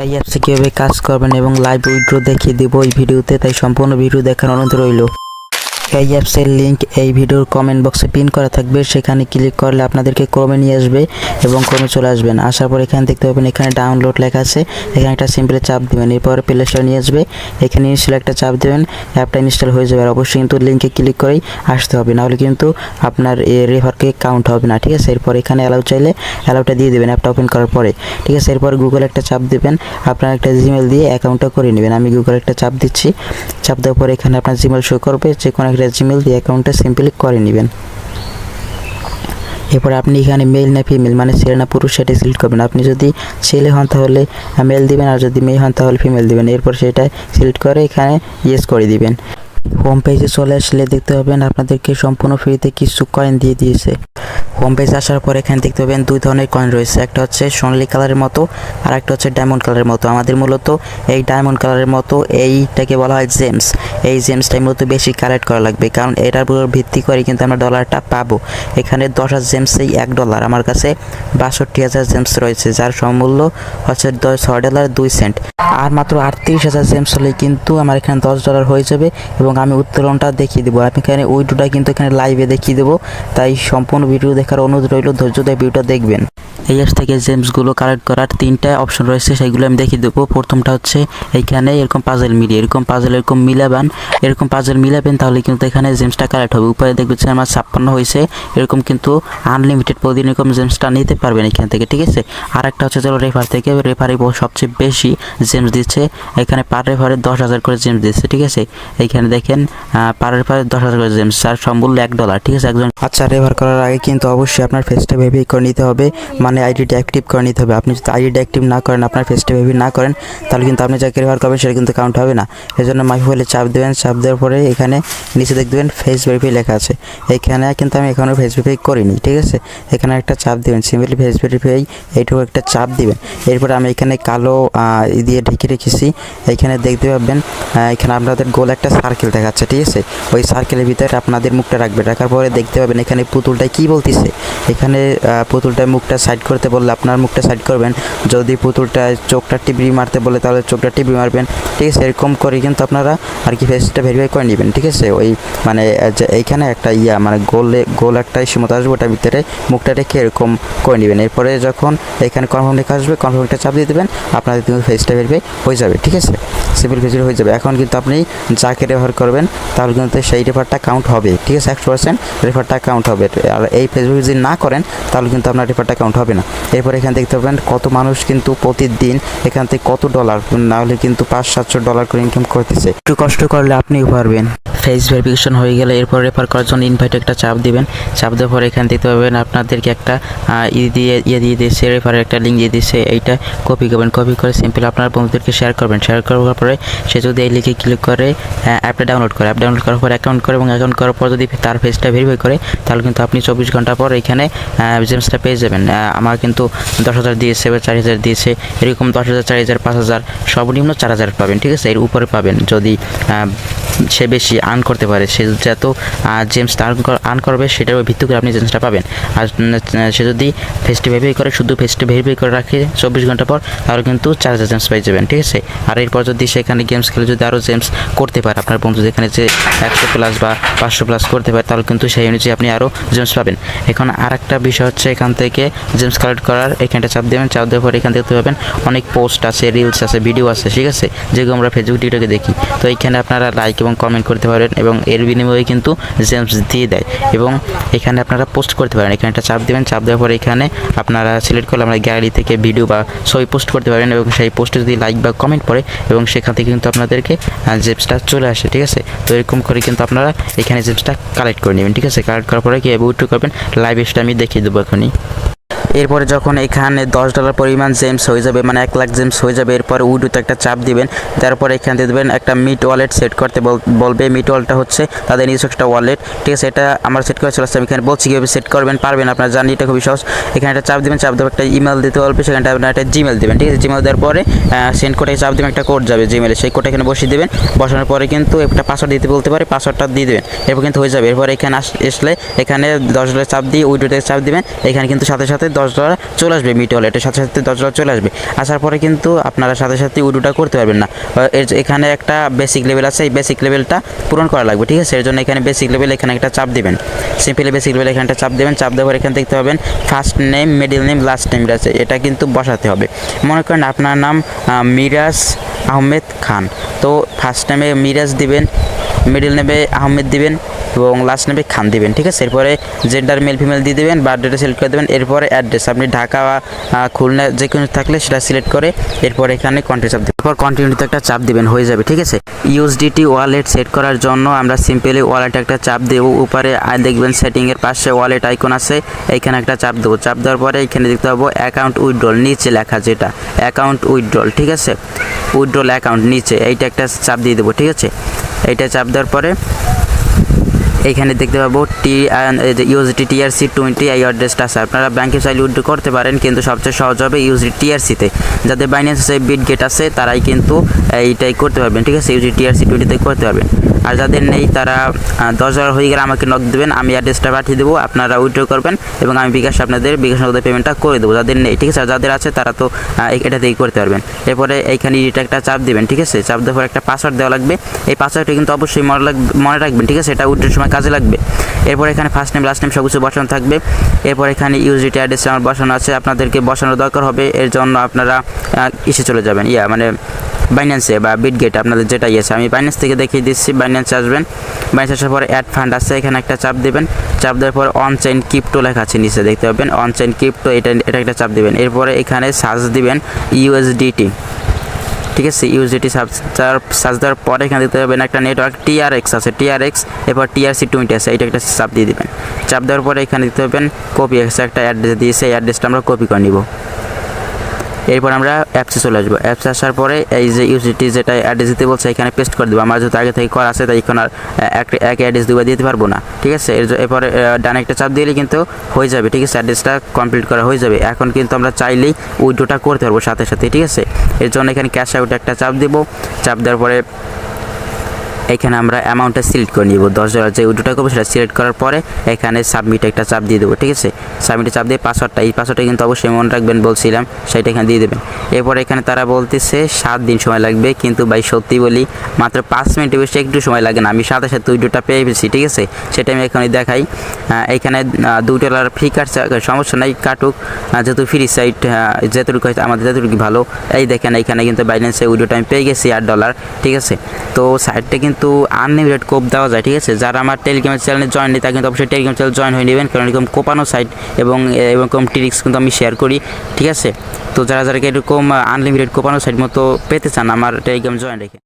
এই অ্যাপসে কীভাবে কাজ করবেন এবং লাইভ উইথড্র দেখিয়ে দেবো এই ভিডিওতে, তাই সম্পূর্ণ ভিডিও দেখার অনুরোধ রইল। এই অ্যাপসের লিঙ্ক এই ভিডিওর কমেন্ট বক্সে পিন করা থাকবে, সেখানে ক্লিক করলে আপনাদেরকে ক্রমে নিয়ে আসবে এবং ক্রমে চলে আসবেন। আসার পর এখানে দেখতে পাবেন এখানে ডাউনলোড লেখা আছে, এখানে একটা সিম্পলি চাপ দেবেন, এরপর প্লে স্টোরে নিয়ে আসবে, এখানে ইনস্টল একটা চাপ দেবেন, অ্যাপটা ইনস্টল হয়ে যাবে। আর অবশ্যই কিন্তু লিঙ্কে ক্লিক করেই আসতে হবে, নাহলে কিন্তু আপনার রেফারকে কাউন্ট হবে না, ঠিক আছে। এরপর এখানে অ্যালাউ চাইলে অ্যালাউটা দিয়ে দেবেন অ্যাপটা ওপেন করার পরে, ঠিক আছে। এরপর গুগল একটা চাপ দেবেন, আপনার একটা জিমেল দিয়ে অ্যাকাউন্টটা করে নেবেন। আমি গুগল একটা চাপ দিচ্ছি, চাপ দেওয়ার পরে এখানে আপনার জিমেল শো করবে, যে কোনো একটা জিমেল দিয়ে অ্যাকাউন্টটা সিম্পলি করে নেবেন। এরপর আপনি এখানে মেল না ফিমেল মানে ছেলে না পুরুষ সেটা সিলেক্ট করবেন। আপনি যদি ছেলে হন তাহলে মেল দিবেন, আর যদি মেয়ে হন তাহলে ফিমেল দিবেন। এরপর সেটা সিলেক্ট করে এখানে ইয়েস করে দিবেন। হোম পেজে চলে আসলে দেখতে পাবেন আপনাদেরকে সম্পূর্ণ ফ্রিতে কিছু কয়েন দিয়ে দিয়েছে। হোম পেজে আসার পর এখানে দেখতে পাবেন দুই ধরনের কয়েন রয়েছে, একটা হচ্ছে সোনালী কালারের মতো আর একটা হচ্ছে ডায়মন্ড কালারের মতো। আমাদের মূলত এই ডায়মন্ড কালারের মতো এইটাকে বলা হয় জেমস। এই জেমসটাই মূলত বেশি কালেক্ট করা লাগবে, কারণ এটার উপর ভিত্তি করে কিন্তু আমরা ডলারটা পাবো। এখানে 10,000 জেমসেই $1। আমার কাছে 62,000 জেমস রয়েছে, যার সমমূল্য হচ্ছে $6.02। আর মাত্র 38,000 জেমস হলেই কিন্তু আমার এখানে $10 হয়ে যাবে এবং আমি উত্তোলনটা দেখিয়ে দেবো। আমি এখানে উইড্রোটা কিন্তু এখানে লাইভে দেখিয়ে দেবো, তাই সম্পূর্ণ ভিডিও দেখার অনুরোধ রইল, ধৈর্য দিয়ে ভিডিওটা দেখবেন। এই অ্যাপস থেকে জেমসগুলো কালেক্ট করার 3টা অপশন রয়েছে, সেইগুলো আমি দেখিয়ে দেবো। প্রথমটা হচ্ছে এইখানে এরকম পাজেল মিলিয়ে এরকম পাজেল মিলাবেন তাহলে কিন্তু এখানে জেমসটা কালেক্ট হবে। উপরে দেখবেন আমার 56 হয়েছে, এরকম কিন্তু আনলিমিটেড প্রতিদিন এরকম জেমসটা নিতে পারবেন এখান থেকে, ঠিক আছে। আর একটা হচ্ছে চলো রেফার থেকে, রেফারে সবচেয়ে বেশি জেমস দিচ্ছে, এখানে পার রেফারে 10,000 করে জেমস দিচ্ছে, ঠিক আছে। এইখানে দেখেন পার রেফারে 10,000 করে জেমস, যার সম্মূল্য $1, ঠিক আছে একজন। আচ্ছা, রেফার করার আগে কিন্তু অবশ্যই আপনার ফেসটা ভেরিফাই করে নিতে হবে, মানে আইডিটা অ্যাক্টিভ করে নিতে হবে। আপনি যদি আইডিটা অ্যাক্টিভ না করেন, আপনার ফেসটা ভেরিফাই না করেন, তাহলে কিন্তু আপনি যাকে রেফার করবেন সেটা কিন্তু কাউন্ট হবে না। এই জন্য মাই প্রোফাইলে চাপ দেবেন, চাপ দেওয়ার পরে এখানে নিচে দেখবেন ফেস ভেরিফাই লেখা আছে, এখানে কিন্তু আমি এখনও ফেস ভেরিফাই করিনি, ঠিক আছে। এখানে একটা চাপ দেবেন, সিম্পলি ফেস ভেরিফাই, এইটুকু একটা চাপ দিবেন। এরপরে আমি এখানে কালো দিয়ে ঢেকে রেখেছি, এখানে দেখতে পাবেন এখানে আপনাদের গোল একটা সার্কেল দেখাচ্ছে, ঠিক আছে। ওই সার্কেলের ভিতরে আপনাদের মুখটা রাখবে, রাখার পরে দেখতে পাবেন এখানে পুতুলটায় কি বলতেছে। এখানে পুতুলটায় মুখটা সাইড করতে বললে আপনার মুখটা সাইড করবেন, যদি পুতুলটায় চোখটা টিপি মারতে বলে তাহলে চোখটা টিপি মারবেন, ঠিক আছে। এরকম করে কিন্তু আপনারা আর কি ফেসটা ভেরিফাই করে নেবেন, ঠিক আছে। ওই মানে যে এইখানে একটা মানে গোল একটা সীমত আসবে, ওটার ভিতরে মুখটা রেখে এরকম করে নেবেন। এরপরে যখন এখানে কনফার্ম লেখা আসবে, কনফার্মটা চাপ দিয়ে দেবেন, আপনাদের কিন্তু ফেসটা ভেরিফাই হয়ে যাবে, ঠিক আছে। সিম্পল ফেসিল হয়ে যাবে। এখন কিন্তু আপনি যাকে রেফার করবেন তাহলে কিন্তু সেই রেফারটা কাউন্ট হবে, ঠিক আছে। 100% রেফারটা কাউন্ট হবে। আর এই ফেসবুক যদি না করেন তাহলে কিন্তু আপনার রেফারটা কাউন্ট হবে না। এরপর এখানে দেখতে পাবেন কত মানুষ কিন্তু প্রতিদিন এখান থেকে কত ডলার, না হলে কিন্তু $500-700 করে ইনকাম করতেছে। একটু কষ্ট করলে আপনিও পারবেন। ফেস ভেরিফিকেশন হয়ে গেলে এরপর রেফার করার জন্য ইনভাইট একটা চাপ দিবেন, চাপ দেওয়ার পরে এখানে দেখতে পাবেন আপনাদেরকে একটা দিয়ে দিয়েছে, রেফারের একটা লিঙ্ক দিয়ে দিয়েছে, এইটা কপি করবেন, কপি করে সিম্পল আপনার বন্ধুদেরকে শেয়ার করবেন। শেয়ার করার পরে সে যদি এই লিঙ্কে ক্লিক করে অ্যাপটা ডাউনলোড করে, অ্যাপ ডাউনলোড করার পর অ্যাকাউন্ট করে এবং অ্যাকাউন্ট করার পর যদি তার ফেসটা ভেরিফাই করে তাহলে কিন্তু আপনি 24 ঘন্টা পর এখানে জেমসটা পেয়ে যাবেন। আমার কিন্তু 10,000 দিয়েছে, 4,000 দিয়েছে, এরকম 10,000, 4,000, 5,000, সর্বনিম্ন 4,000 পাবেন, ঠিক আছে। এর উপরে পাবেন যদি সে বেশি আর্ন করতে পারে, সে যত জেমসটা আর্ন করবে সেটার ভিত্তি করে আপনি জেমসটা পাবেন। আর সে যদি ফেসটি ভেরিফাই করে, শুধু ফেসটি ভেরিফাই করে রাখে 24 ঘন্টা পর, তাহলে কিন্তু 4,000 জেমস পেয়ে যাবেন, ঠিক আছে। আর এরপর যদি সেখানে গেমস খেলে যদি আরও জেমস করতে পারে, আপনার বন্ধু যেখানে যে 100+ বা 500+ করতে পারে, তাহলে কিন্তু সেই অনুযায়ী আপনি আরও জেমস পাবেন। এখন আর একটা বিষয় হচ্ছে এখান থেকে জেমস কালেক্ট করার, এখানটা চাপ দেবেন, চাপ দেওয়ার পর এখান দেখতে পাবেন অনেক পোস্ট আছে, রিলস আছে, ভিডিও আছে, ঠিক আছে, যেগুলো আমরা ফেসবুক টিকটকে দেখি। তো এইখানে আপনারা লাইক এবং কমেন্ট করতে পারেন এবং এর বিনিময়ে কিন্তু জেমস দিয়ে দেয় এবং এখানে আপনারা পোস্ট করতে পারেন। এখানে একটা চাপ দেবেন, চাপ দেওয়ার পরে এখানে আপনারা সিলেক্ট করলে আমরা গ্যালারি থেকে ভিডিও বা ছবি পোস্ট করতে পারেন এবং সেই পোস্টে যদি লাইক বা কমেন্ট পড়ে এবং সেখান থেকে কিন্তু আপনাদেরকে জেমসটা চলে আসে, ঠিক আছে। তো এরকম করে কিন্তু আপনারা এখানে জেমসটা কালেক্ট করে নেবেন, ঠিক আছে। কালেক্ট করার পরে কীভাবে উইথড্র করবেন লাইভ সেটা আমি দেখিয়ে দেবো এখনই। এরপরে যখন এখানে $10 পরিমাণ জেমস হয়ে যাবে, মানে 1 লাখ জেমস হয়ে যাবে, এরপরে উইড্রোতে একটা চাপ দিবেন, তারপর এখানে দিয়ে দেবেন একটা মিট ওয়ালেট সেট করতে বলবে। মিট ওয়ালেটটা হচ্ছে তাদের নিজস্ব একটা ওয়ালেট, ঠিক আছে। এটা আমার সেট করা চলে আসছে, আমি এখানে বলছি কীভাবে সেট করবেন, পারবেন আপনারা জানি, এটা খুবই সহজ। এখানে একটা চাপ দেবেন, চাপ দেবেন একটা ইমেল দিতে বলবে, সেখানটা আপনার একটা জিমেল দেবেন, ঠিক আছে। জিমেল দেওয়ার পরে সেন্ড কোডে চাপ দেবেন, একটা কোড যাবে জিমেলে, সেই কোডটা এখানে বসিয়ে দেবেন। বসানোর পরে কিন্তু একটা পাসওয়ার্ড দিতে বলতে পারে, পাসওয়ার্ডটা দিয়ে দেবেন, এরপর কিন্তু হয়ে যাবে। এরপর এখানে আসলে এখানে $10 চাপ দিয়ে উইড্রোতে চাপ দিবেন, এখানে কিন্তু সাথে সাথে $10 চলে আসবে মিট ওয়ালেটের সাথে সাথে $10 চলে আসবে। আসার পরে কিন্তু আপনারা সাথে সাথে উইথড্রটা করতে পারবেন না। এখানে একটা বেসিক লেভেল আছে, এই বেসিক লেভেলটা পূরণ করা লাগবে, ঠিক আছে। এর জন্য এখানে বেসিক লেভেল এখানে একটা চাপ দিবেন, সিম্পলি বেসিক লেভেল এখানে একটা চাপ দেবেন। চাপ দেওয়ার এখানে দেখতে পাবেন first name, middle name, last name আছে, এটা কিন্তু বসাতে হবে। মনে করেন আপনার নাম মিরাজ আহমেদ খান, তো ফার্স্ট নেমে মিরাজ দিবেন, মিডল নেমে আহমেদ দিবেন এবং লাস্ট নেমে খান দিবেন, ঠিক আছে। এরপরে জেন্ডার মেল ফিমেল দিয়ে দেবেন, বার্থডেটা সিলেক্ট করে দেবেন। এরপরে অ্যাড্রেস আপনি ঢাকা বা খুলনা যে কোনো থাকলে সেটা সিলেক্ট করে এরপর এখানে কন্টিনিউ চাপ দেবেন। এরপর কন্টিনিউতে একটা চাপ দিবেন, হয়ে যাবে, ঠিক আছে। ইউএসডিটি ওয়ালেট সেট করার জন্য আমরা সিম্পলি ওয়ালেট একটা চাপ দেবো। উপরে দেখবেন সেটিংয়ের পাশে ওয়ালেট আইকন আছে, এইখানে একটা চাপ দেবো। চাপ দেওয়ার পরে এখানে দেখতে পাবো অ্যাকাউন্ট উইথড্রল, নিচে লেখা যেটা অ্যাকাউন্ট উইথড্রল, ঠিক আছে, উইথড্রল অ্যাকাউন্ট নিচে এইটা একটা চাপ দিয়ে দেবো, ঠিক আছে। এইটা চাপ দেওয়ার পরে এইখানে দেখতে পাবো ইউএসডি টিআরসি 20 এই অ্যাড্রেসটা আছে। আপনারা ব্যাংকে চাইলে উইথড্র করতে পারেন, কিন্তু সবচেয়ে সহজ হবে ইউএসডি টিআরসিতে। যাদের বাইন্যান্স আছে, বিটগেট আছে, তারাই কিন্তু এইটাই করতে পারবেন, ঠিক আছে, ইউএসডি টিআরসি 20তে করতে পারবেন। আর যাদের নেই তারা $10 হয়ে গেলে আমাকে নক দেবেন, আমি অ্যাড্রেসটা পাঠিয়ে দেবো, আপনারা উইথড্র করবেন এবং আমি আপনাদের বিকাশ নগদে পেমেন্টটা করে দেবো। যাদের নেই, ঠিক আছে, আর যাদের আছে তারা তো এটাতেই করতে পারবেন। এরপরে এইখানে এটা একটা চাপ দেবেন, ঠিক আছে। চাপ দেওয়ার পর একটা পাসওয়ার্ড দেওয়া লাগবে, এই পাসওয়ার্ডটা কিন্তু অবশ্যই মনে রাখবেন, ঠিক আছে, এটা উইথড্রোর সময় কাজে লাগবে। এরপর এখানে ফার্স্ট নেম লাস্ট নেম সব কিছু বসানো থাকবে। এরপর এখানে ইউএসডি অ্যাড্রেস আমার বসানো আছে, আপনাদেরকে বসানোর দরকার হবে। এর জন্য আপনারা ইসে চলে যাবেন, মানে বাইন্যান্সে বা বিটগেট আপনাদের যেটা আছে, আমি বাইন্যান্স থেকে দেখিয়ে দিচ্ছি। বাইন্যান্সে আসবেন, বাইন্যান্স আসার পরে অ্যাড ফান্ড আছে, এখানে একটা চাপ দেবেন। চাপ দেওয়ার পর অন চেইন ক্রিপ্টো লেখা আছে নিচে দেখতে পাবেন, অন চেইন ক্রিপ্টো, এটা একটা চাপ দেবেন। এরপরে এখানে সার্চ দিবেন ইউএসডিটি, ঠিক আছে, ইউএসডিটি সার্চ দেওয়ার পরে এখানে দেখতে পাবেন একটা নেটওয়ার্ক টিআরএক্স আছে, টিআরএক্স, এরপর টিআরসি 20 আছে, এটা একটা চাপ দিয়ে দিবেন। চাপ দেওয়ার পরে এখানে দেখতে পাবেন কপি আছে, একটা অ্যাড্রেস দিয়েছে, এই অ্যাড্রেসটা আমরা কপি করে নিব। এরপর আমরা অ্যাপসে চলে আসবো। অ্যাপসে আসার পরে এই যে ইউএসডিটি যেটা অ্যাড্রেস দিতে বলছে এখানে পেস্ট করে দেবো। আমার যেহেতু আগে থেকে করা আছে তাই এখন আর এক অ্যাড্রেস দিতে পারবো না, ঠিক আছে। এরপরে ডান একটা চাপ দিলে কিন্তু হয়ে যাবে, ঠিক আছে, অ্যাড্রেসটা কমপ্লিট করা হয়ে যাবে। এখন কিন্তু আমরা চাইলেই উইথড্রোটা করতে পারবো সাথে সাথে, ঠিক আছে। এর জন্য এখানে ক্যাশ আউট একটা চাপ দেবো। চাপ দেওয়ার পরে এখানে আমরা অ্যামাউন্টটা সিলেক্ট করে নিব, $10 যে উইথড্রোটা করবো সেটা সিলেক্ট করার পরে এখানে সাবমিট একটা চাপ দিয়ে দেবো, ঠিক আছে। সাবমিটে চাপ দিয়ে পাসওয়ার্ডটা, এই পাসওয়ার্ডটা কিন্তু অবশ্যই মনে রাখবেন, বলছিলাম, সেটা এখানে দিয়ে দেবেন। এরপর এখানে তারা বলতেছে 7 দিন সময় লাগবে, কিন্তু ভাই সত্যি বলি মাত্র 5 মিনিটের বেশি একটু সময় লাগে না, আমি সাথে সাথে উইথড্রোটা পেয়ে পেয়েছি, ঠিক আছে। সেটা আমি এখানে দেখাই। এইখানে $2 ফ্রি কাটছে, সমস্যা নাই, কাটুক, যেহেতু ফ্রি সাইট, যেটুকু আমাদের যেটুকু ভালো। এই দেখেন এইখানে কিন্তু বাইন্যান্সে উইথড্রোটা আমি পেয়ে গেছি $8, ঠিক আছে। তো সাইটটা কিন্তু আনলিমিটেড কোপ দেওয়া যায়, ঠিক আছে। যারা আমার টেলিগ্রাম চ্যানেলে জয়েন নেই তারা কিন্তু অবশ্যই টেলিগ্রাম চ্যানেল জয়েন হয়ে নেবেন, কারণ এরকম কোপানো সাইট এবং এরকম ট্রিক্স কিন্তু আমি শেয়ার করি, ঠিক আছে। তো যারা এরকম আনলিমিটেড কোপানো সাইট মতো পেতে চান আমার টেলিগ্রাম জয়েন রেখে